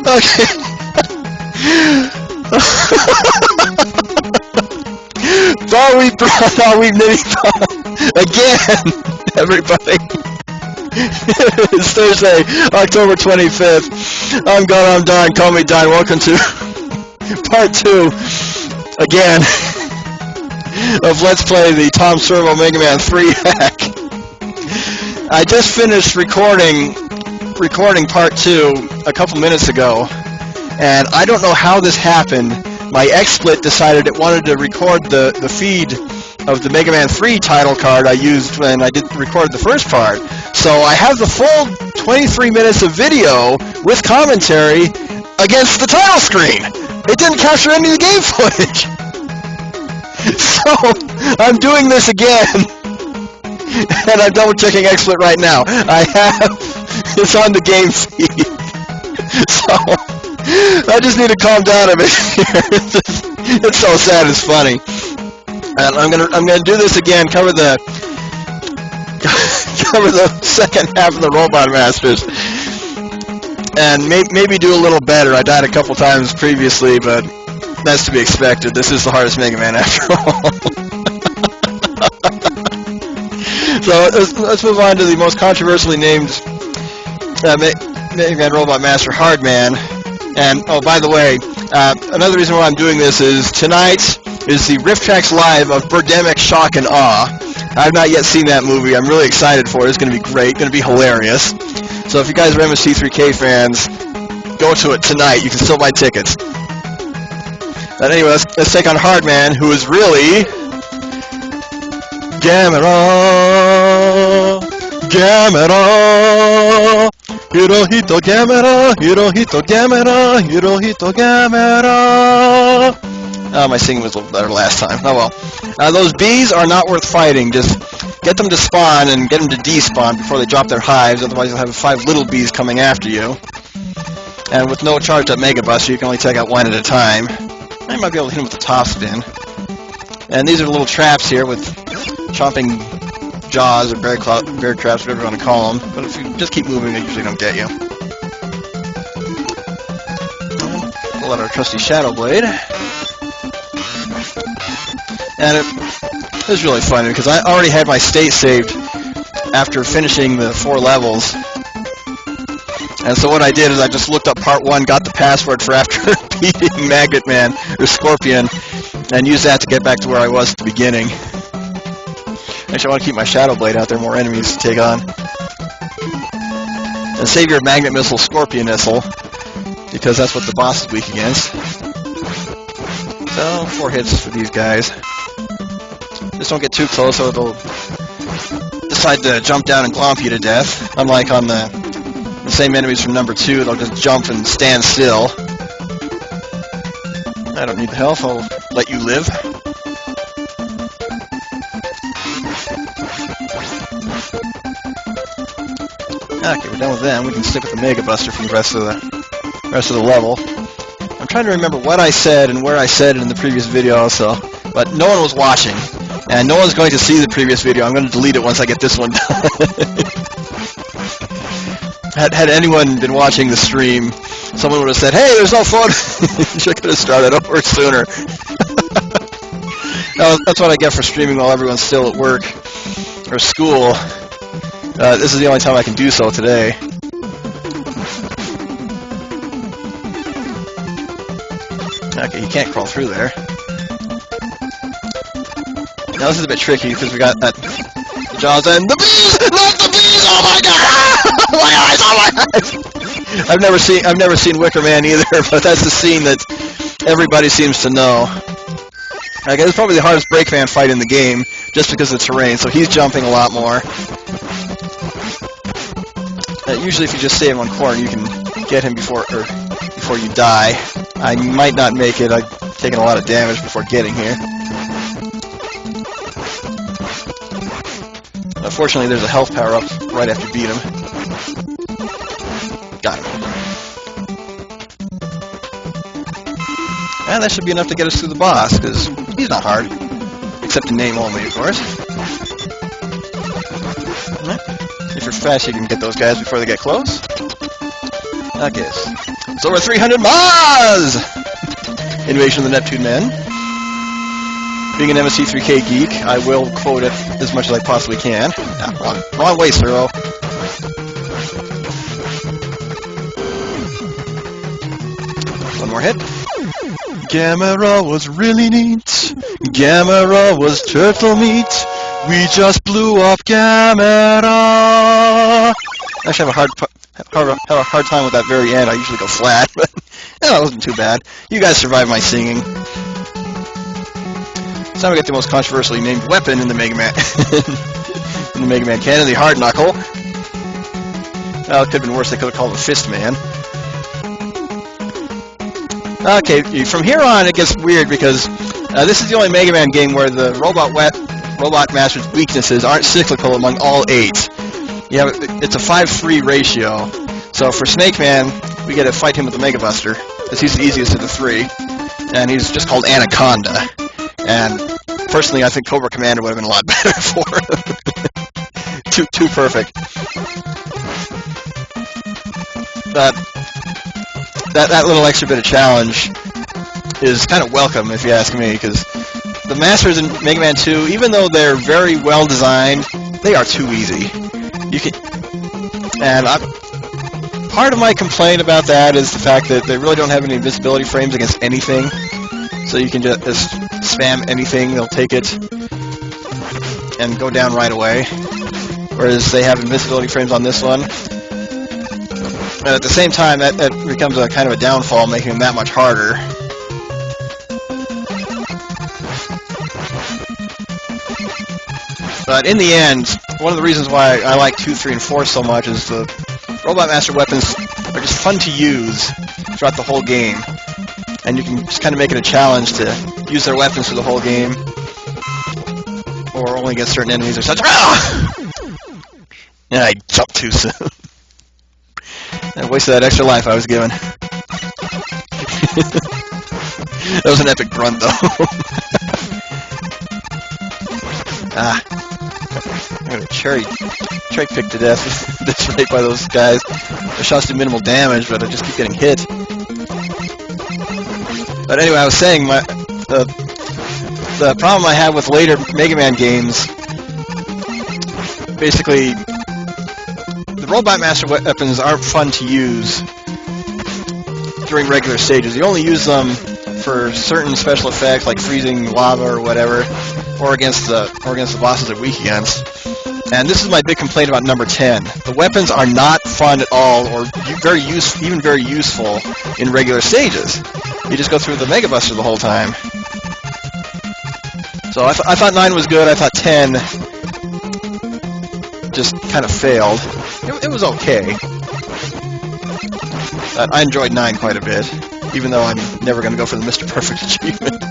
Okay. Thought we mini again, everybody. It's Thursday, October 25th. I'm gone, I'm done. Call me Don. Welcome to part 2, again, of Let's Play the Tom Servo Mega Man 3 hack. I just finished recording part 2 a couple minutes ago, and I don't know how this happened. My XSplit decided it wanted to record the feed of the Mega Man 3 title card I used when I did record the first part. So I have the full 23 minutes of video with commentary against the title screen. It didn't capture any of the game footage. So I'm doing this again, and I'm double checking XSplit right now. It's on the game feed. So I just need to calm down a bit here. It's so sad, it's funny. And I'm gonna do this again. Cover the second half of the Robot Masters, and maybe do a little better. I died a couple times previously, but that's to be expected. This is the hardest Mega Man after all. So let's move on to the most controversially named Mega Man Robot Master, Hardman. And oh, by the way, another reason why I'm doing this is tonight is the Riff Tracks Live of Birdemic Shock and Awe. I've not yet seen that movie. I'm really excited for it. It's going to be great. Going to be hilarious. So if you guys are MST3K fans, go to it tonight. You can still buy tickets. But anyway, let's take on Hardman, who is really Gamera, Gamera, Hirohito Gamera, Hirohito Gamera, Hirohito Gamera. Oh, my singing was a little better last time. Oh well. Those bees are not worth fighting. Just get them to spawn and get them to despawn before they drop their hives. Otherwise, you'll have 5 little bees coming after you. And with no charged up Mega Buster, you can only take out 1 at a time. I might be able to hit him with the top spin. And these are the little traps here with chomping jaws or bear traps, whatever you want to call them. But if you just keep moving, they usually don't get you. Pull out our trusty Shadow Blade. And it was really funny because I already had my state saved after finishing the 4 levels. And so what I did is I just looked up part 1, got the password for after beating Magnet Man, or Scorpion, and used that to get back to where I was at the beginning. Actually, I want to keep my Shadow Blade out there, more enemies to take on. And save your Magnet Missile, Scorpion Missile, because that's what the boss is weak against. So, 4 hits for these guys. Just don't get too close or they'll decide to jump down and glomp you to death. Unlike on the same enemies from number 2, they'll just jump and stand still. I don't need the health, I'll let you live. Okay, we're done with them. We can stick with the Mega Buster for the rest of the level. I'm trying to remember what I said and where I said it in the previous video also, but no one was watching, and no one's going to see the previous video. I'm going to delete it once I get this one done. Had anyone been watching the stream, someone would have said, "Hey, there's no footage." You could have started over sooner. That's what I get for streaming while everyone's still at work or school. This is the only time I can do so today. Okay, you can't crawl through there. Now this is a bit tricky because we got that the jaws and the bees! Not the bees! Oh my god! My eyes! Oh my eyes! I've never seen Wicker Man either, but that's the scene that everybody seems to know. Okay, it's probably the hardest Breakman fight in the game, just because of the terrain, so he's jumping a lot more. Usually if you just stay in one corner, you can get him before you die. I might not make it. I've taken a lot of damage before getting here. Unfortunately, there's a health power-up right after you beat him. Got him. And that should be enough to get us through the boss, because he's not hard. Except in name only, of course. fast you can get those guys before they get close. Okay, it's over 300 Maz! Invasion of the Neptune Men. Being an MSC3K geek, I will quote it as much as I possibly can. Ah, wrong way, Siro. One more hit. Gamera was really neat. Gamera was turtle meat. We just blew up Gamera. Actually, I have a hard time with that very end. I usually go flat, but that wasn't too bad. You guys survived my singing. So now we get the most controversially named weapon in the Mega Man in the Mega Man canon, the Hard Knuckle. Well, it could have been worse. They could have called it Fist Man. Okay, from here on it gets weird because this is the only Mega Man game where the Robot Master's weaknesses aren't cyclical among all 8. It's a 5-3 ratio. So for Snake Man, we get to fight him with the Mega Buster, because he's the easiest of the 3, and he's just called Anaconda. And personally, I think Cobra Commander would have been a lot better for him. too perfect. But that little extra bit of challenge is kind of welcome, if you ask me, because the Masters in Mega Man 2, even though they're very well designed, they are too easy. Part of my complaint about that is the fact that they really don't have any invincibility frames against anything, so you can just spam anything, they'll take it and go down right away, whereas they have invincibility frames on this one. And at the same time, that becomes a kind of a downfall, making them that much harder. But in the end, one of the reasons why I like 2, 3, and 4 so much is the Robot Master weapons are just fun to use throughout the whole game. And you can just kind of make it a challenge to use their weapons for the whole game. Or only against certain enemies or such. Ah! And I jumped too soon. I wasted that extra life I was given. That was an epic grunt, though. I'm gonna cherry pick to death at this rate by those guys. The shots do minimal damage, but I just keep getting hit. But anyway, I was saying the problem I have with later Mega Man games, basically, the Robot Master weapons aren't fun to use during regular stages. You only use them for certain special effects, like freezing lava or whatever, or against the bosses they're weak against. And this is my big complaint about number 10. The weapons are not fun at all, or even very useful in regular stages. You just go through the Mega Buster the whole time. So I thought 9 was good. I thought 10 just kind of failed. It was okay. But I enjoyed 9 quite a bit, even though I'm never going to go for the Mr. Perfect achievement.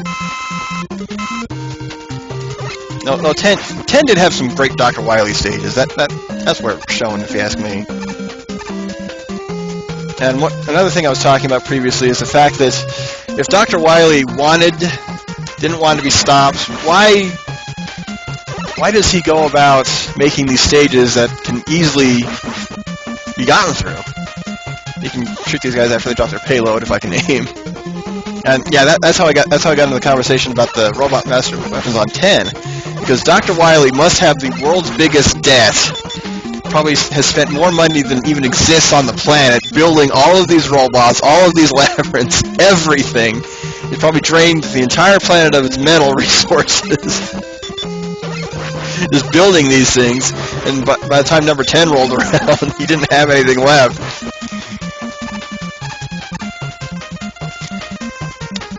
No, 10 did have some great Dr. Wily stages. That's where it's shown, if you ask me. And another thing I was talking about previously is the fact that if Dr. Wily didn't want to be stopped, why does he go about making these stages that can easily be gotten through? You can shoot these guys after they drop their payload, if I can aim. And yeah, that's how I got into the conversation about the Robot Master weapons on 10. Because Dr. Wily must have the world's biggest debt. Probably has spent more money than even exists on the planet building all of these robots, all of these labyrinths, everything. He probably drained the entire planet of its metal resources. Just building these things. And by the time number 10 rolled around, he didn't have anything left.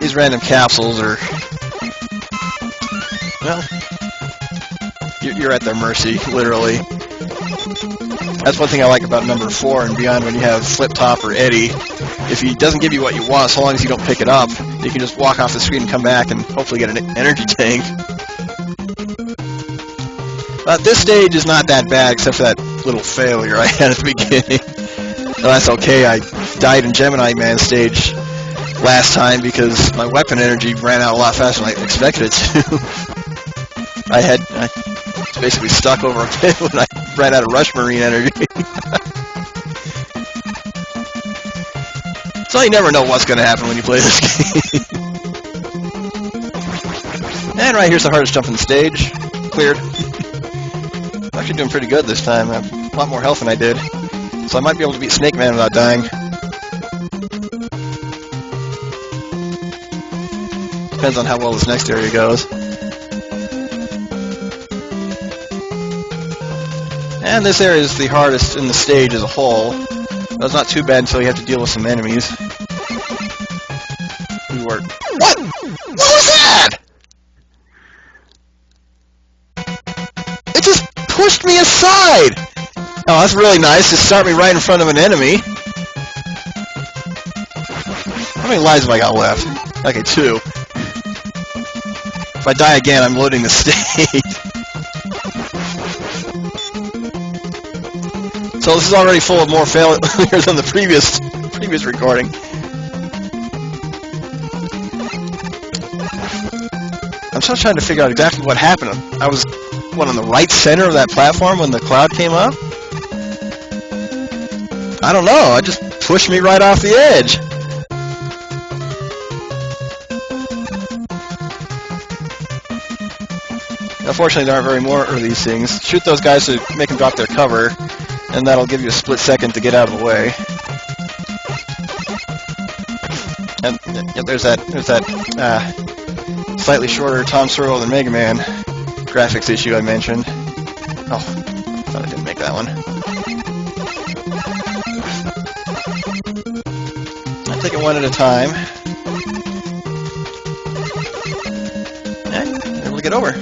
These random capsules are... well... You're at their mercy, literally. That's one thing I like about number 4 and beyond when you have Flip Top or Eddie. If he doesn't give you what you want, so long as you don't pick it up, you can just walk off the screen and come back and hopefully get an energy tank. This stage is not that bad, except for that little failure I had at the beginning. Well, that's okay, I died in Gemini Man stage last time because my weapon energy ran out a lot faster than I expected it to. I was basically stuck over a pit when I ran out of Rush Marine energy. So you never know what's going to happen when you play this game. And right here's the hardest jump in the stage. Cleared. I'm actually doing pretty good this time. I have a lot more health than I did. So I might be able to beat Snake Man without dying. Depends on how well this next area goes. And this area is the hardest in the stage as a whole. That's not too bad until you have to deal with some enemies. What? What was that? It just pushed me aside! Oh, that's really nice. Just start me right in front of an enemy. How many lives have I got left? Okay, 2. If I die again, I'm loading the stage. So this is already full of more failures than the previous recording. I'm still trying to figure out exactly what happened. I was, on the right center of that platform when the cloud came up? I don't know. It just pushed me right off the edge. Unfortunately, there aren't very more of these things. Shoot those guys to make them drop their cover, and that'll give you a split second to get out of the way. And yeah, there's that slightly shorter Tom Sawyer than Mega Man graphics issue I mentioned. Oh, thought I didn't make that one. I'll take it one at a time. And able to get over.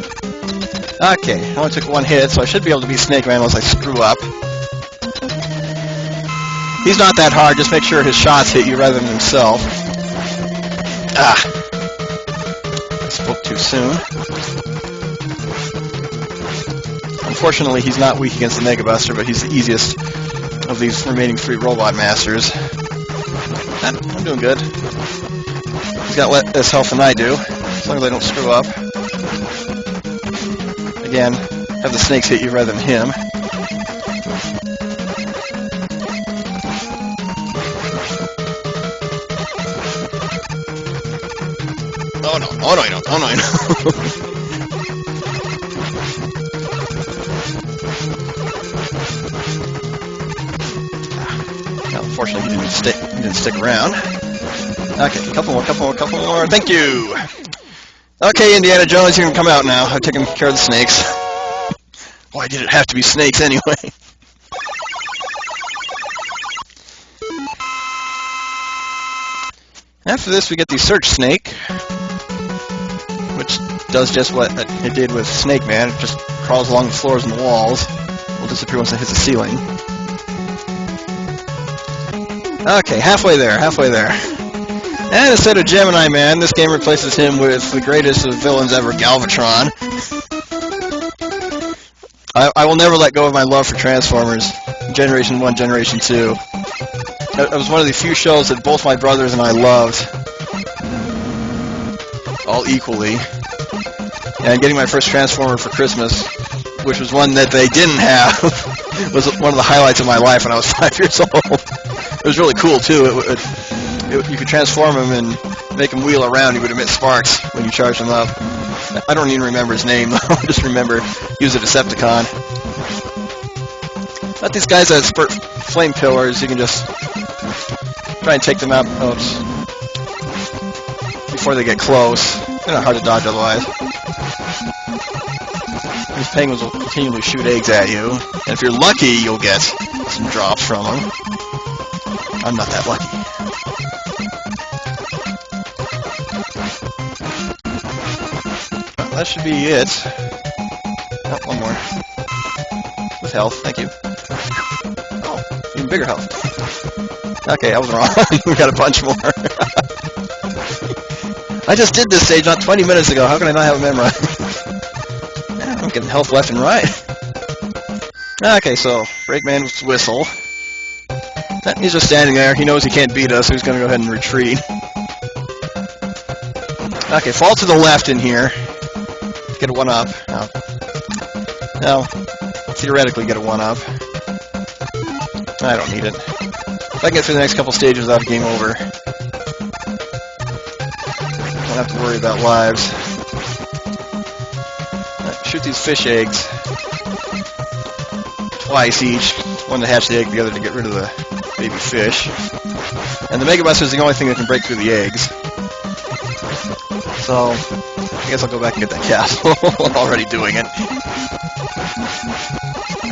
Okay, I only took 1 hit, so I should be able to beat Snake Man unless I screw up. He's not that hard, just make sure his shots hit you rather than himself. Ah! I spoke too soon. Unfortunately, he's not weak against the Mega Buster, but he's the easiest of these remaining 3 Robot Masters. I'm doing good. He's got less health than I do, as long as I don't screw up. Again, have the snakes hit you rather than him. Oh no, oh no, I don't, oh no, I know. Well, unfortunately, he didn't stick around. Okay, a couple more, thank you! Okay, Indiana Jones, you can come out now. I've taken care of the snakes. Why did it have to be snakes anyway? After this, we get the Search Snake, which does just what it did with Snake Man. It just crawls along the floors and the walls. Will disappear once it hits the ceiling. Okay, halfway there. And instead of Gemini Man, this game replaces him with the greatest of villains ever, Galvatron. I will never let go of my love for Transformers, Generation 1, Generation 2. It was one of the few shows that both my brothers and I loved, all equally. And getting my first Transformer for Christmas, which was one that they didn't have, was one of the highlights of my life when I was 5 years old. It was really cool, too. You could transform him and make him wheel around. He would emit sparks when you charged him up. I don't even remember his name, though. I just remember he was a Decepticon. But these guys that spurt flame pillars, you can just try and take them out before they get close. They're not hard to dodge otherwise. These penguins will continually shoot eggs at you. And if you're lucky, you'll get some drops from them. I'm not that lucky. Well, that should be it. Oh, one more. With health, thank you. Oh, even bigger health. Okay, I was wrong. We got a bunch more. I just did this stage not 20 minutes ago. How can I not have it memorized? I'm getting health left and right. Okay, so Brakeman's whistle. He's just standing there. He knows he can't beat us, so he's going to go ahead and retreat. Okay, fall to the left in here. Get a 1-up. No. theoretically get a 1-up. I don't need it. If I get through the next couple stages without a game over, don't have to worry about lives. Shoot these fish eggs twice each. One to hatch the egg, the other to get rid of the baby fish. And the Mega Buster is the only thing that can break through the eggs. So, I guess I'll go back and get that castle. I'm already doing it.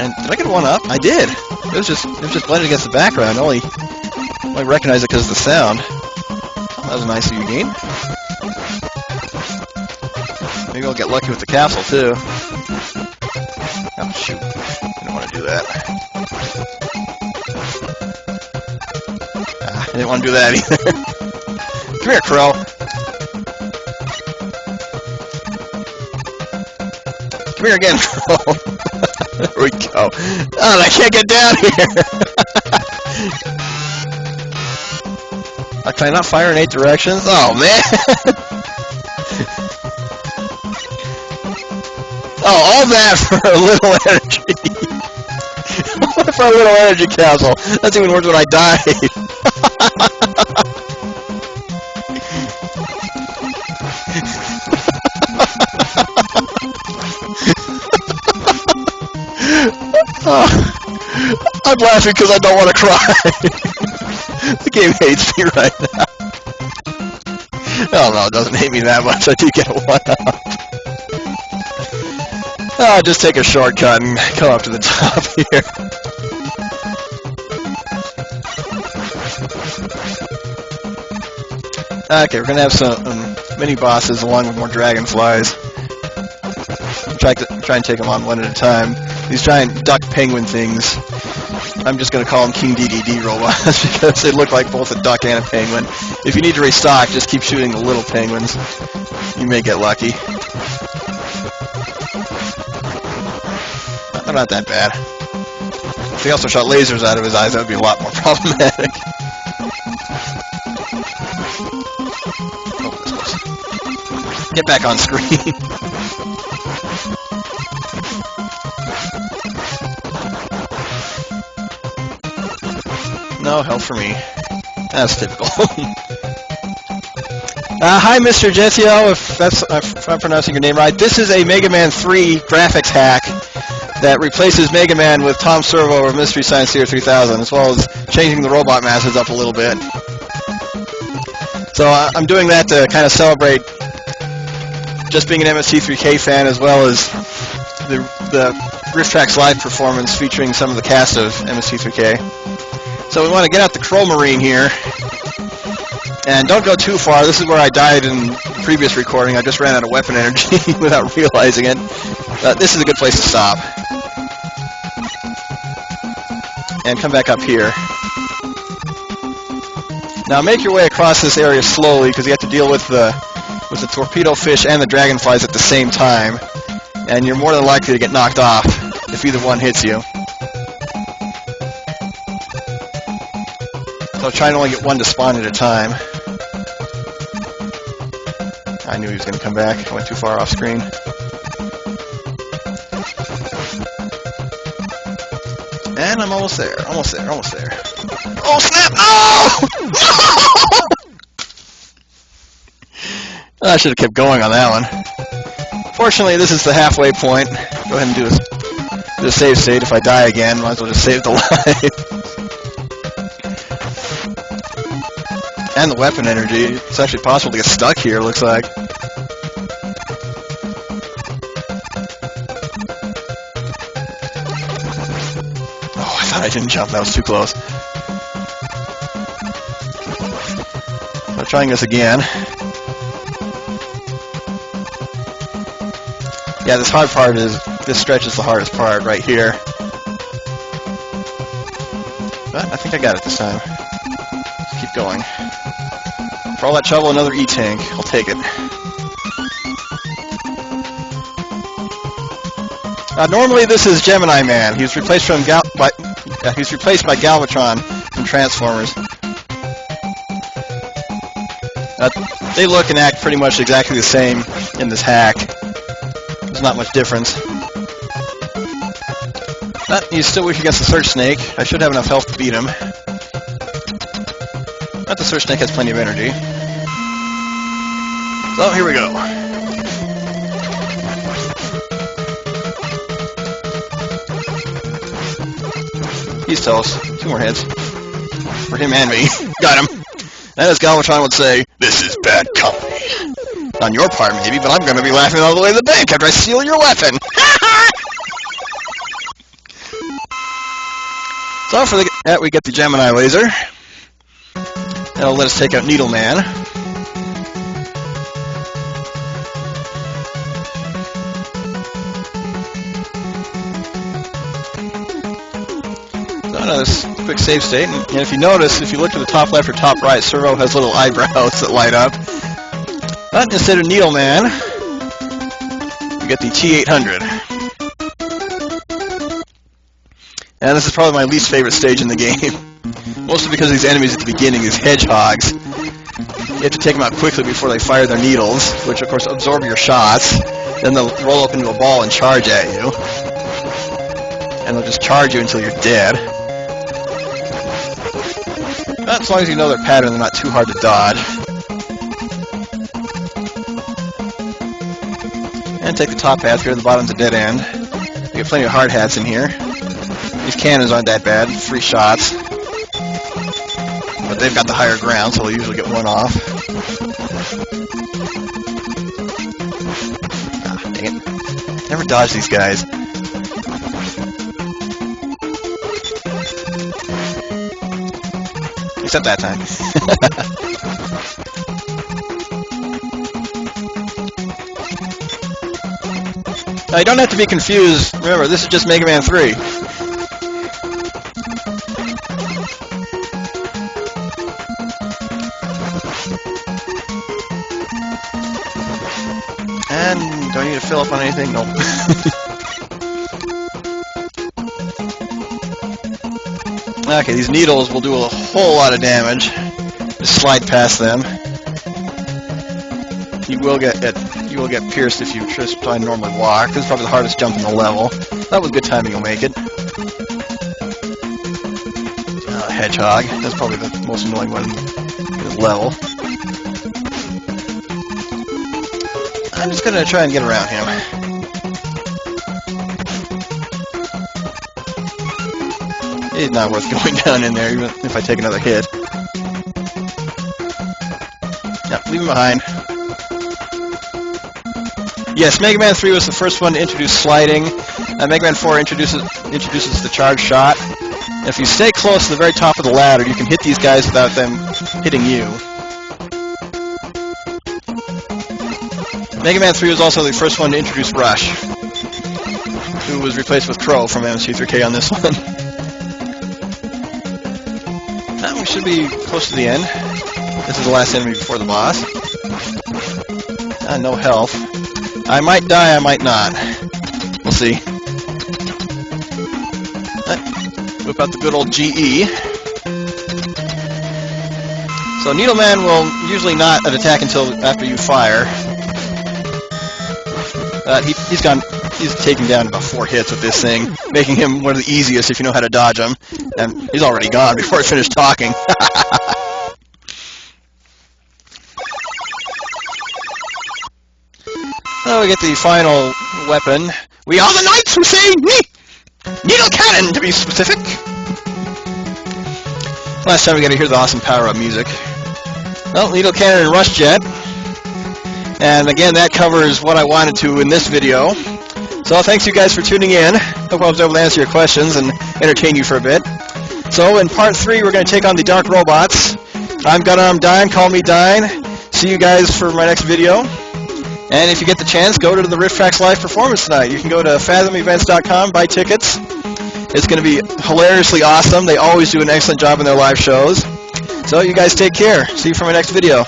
And did I get a 1-up? I did. It was just blended against the background. I only recognize it because of the sound. That was nice of you, game. Maybe I'll get lucky with the castle too. Oh shoot! I didn't want to do that. I didn't want to do that either. Come here, Crow. Come here again, Crow. There we go. Oh, I can't get down here. Can I not fire in 8 directions? Oh man. Oh, all that for a little energy. For a little energy castle. That's even worse when I died. I'm laughing because I don't want to cry. The game hates me right now. Oh no, it doesn't hate me that much. I do get a 1-up. I'll just take a shortcut and come up to the top here. Okay, we're gonna have some mini bosses along with more dragonflies. Try and take them on one at a time. These giant duck penguin things. I'm just gonna call them King DDD robots because they look like both a duck and a penguin. If you need to restock, just keep shooting the little penguins. You may get lucky. They're not that bad. If he also shot lasers out of his eyes, that would be a lot more problematic. Oh, this close. Get back on screen. No help for me. That's typical. Hi, Mr. Jethio, if I'm pronouncing your name right. This is a Mega Man 3 graphics hack that replaces Mega Man with Tom Servo or Mystery Science Theater 3000, as well as changing the robot masses up a little bit. So I'm doing that to kind of celebrate just being an MST3K fan, as well as the Rift Tracks live performance featuring some of the cast of MST3K. So we want to get out the Crow Marine here, and don't go too far. This is where I died in the previous recording. I just ran out of weapon energy without realizing it. This is a good place to stop. And come back up here. Now make your way across this area slowly, because you have to deal with the torpedo fish and the dragonflies at the same time, and you're more than likely to get knocked off if either one hits you. So try and only get one to spawn at a time. I knew he was going to come back. I went too far off screen. And I'm almost there, almost there, almost there. Oh snap! Oh! I should have kept going on that one. Fortunately, this is the halfway point. Go ahead and do a save state. If I die again, might as well just save the life. And the weapon energy. It's actually possible to get stuck here, looks like. Oh, I thought I didn't jump. That was too close. I'm trying this again. Yeah, this hard part this stretch is the hardest part right here. But I think I got it this time. Let's keep going. For all that trouble, another E-tank. I'll take it. Normally this is Gemini Man. He was replaced by Galvatron from Transformers. They look and act pretty much exactly the same in this hack. There's not much difference. But he's still weak against the Search Snake. I should have enough health to beat him. But the Search Snake has plenty of energy. So here we go. He's toast. 2 more hits. For him and me. Got him. And as Galvatron would say, this is bad company. On your part, maybe, but I'm going to be laughing all the way to the bank after I steal your weapon. So for that, we get the Gemini laser. That'll let us take out Needle Man. So another quick save state, and if you notice, if you look to the top left or top right, Servo has little eyebrows that light up. But instead of Needle Man, we get the T-800. And this is probably my least favorite stage in the game. Mostly because these enemies at the beginning, these hedgehogs, you have to take them out quickly before they fire their needles, which of course absorb your shots. Then they'll roll up into a ball and charge at you. And they'll just charge you until you're dead. But as long as you know their pattern, they're not too hard to dodge. And take the top path here, the bottom's a dead end. You get plenty of hard hats in here. These cannons aren't that bad, 3 shots. But they've got the higher ground, so they'll usually get 1 off. Ah, dang it. Never dodge these guys. Except that time. Now, you don't have to be confused. Remember, this is just Mega Man 3. And do I need to fill up on anything? Nope. Okay, these needles will do a whole lot of damage. Just slide past them. You will get pierced if you just try and normally walk. This is probably the hardest jump in the level. That was good timing, you'll make it. Hedgehog. That's probably the most annoying one in this level. I'm just gonna try and get around him. It's not worth going down in there, even if I take another hit. Yep, leave him behind. Yes, Mega Man 3 was the first one to introduce sliding. Mega Man 4 introduces the charge shot. And if you stay close to the very top of the ladder, you can hit these guys without them hitting you. Mega Man 3 was also the first one to introduce Rush, who was replaced with Crow from MC3K on this one. Now we should be close to the end. This is the last enemy before the boss. No health. I might die, I might not. We'll see. Whip out the good old GE. So Needle Man will usually not attack until after you fire. He's taken down about 4 hits with this thing, making him one of the easiest if you know how to dodge him. And he's already gone before I finish talking. So we get the final weapon. We are the knights who say Needle Cannon, to be specific. Last time we got to hear the awesome power-up music. Well, Needle Cannon and Rush Jet. And again, that covers what I wanted to in this video. So thanks you guys for tuning in. Hope I was able to answer your questions and entertain you for a bit. So in part 3, we're going to take on the Dark Robots. I'm Dine, call me Dine. See you guys for my next video. And if you get the chance, go to the Rift Tracks live performance tonight. You can go to fathomevents.com, buy tickets. It's going to be hilariously awesome. They always do an excellent job in their live shows. So you guys take care. See you for my next video.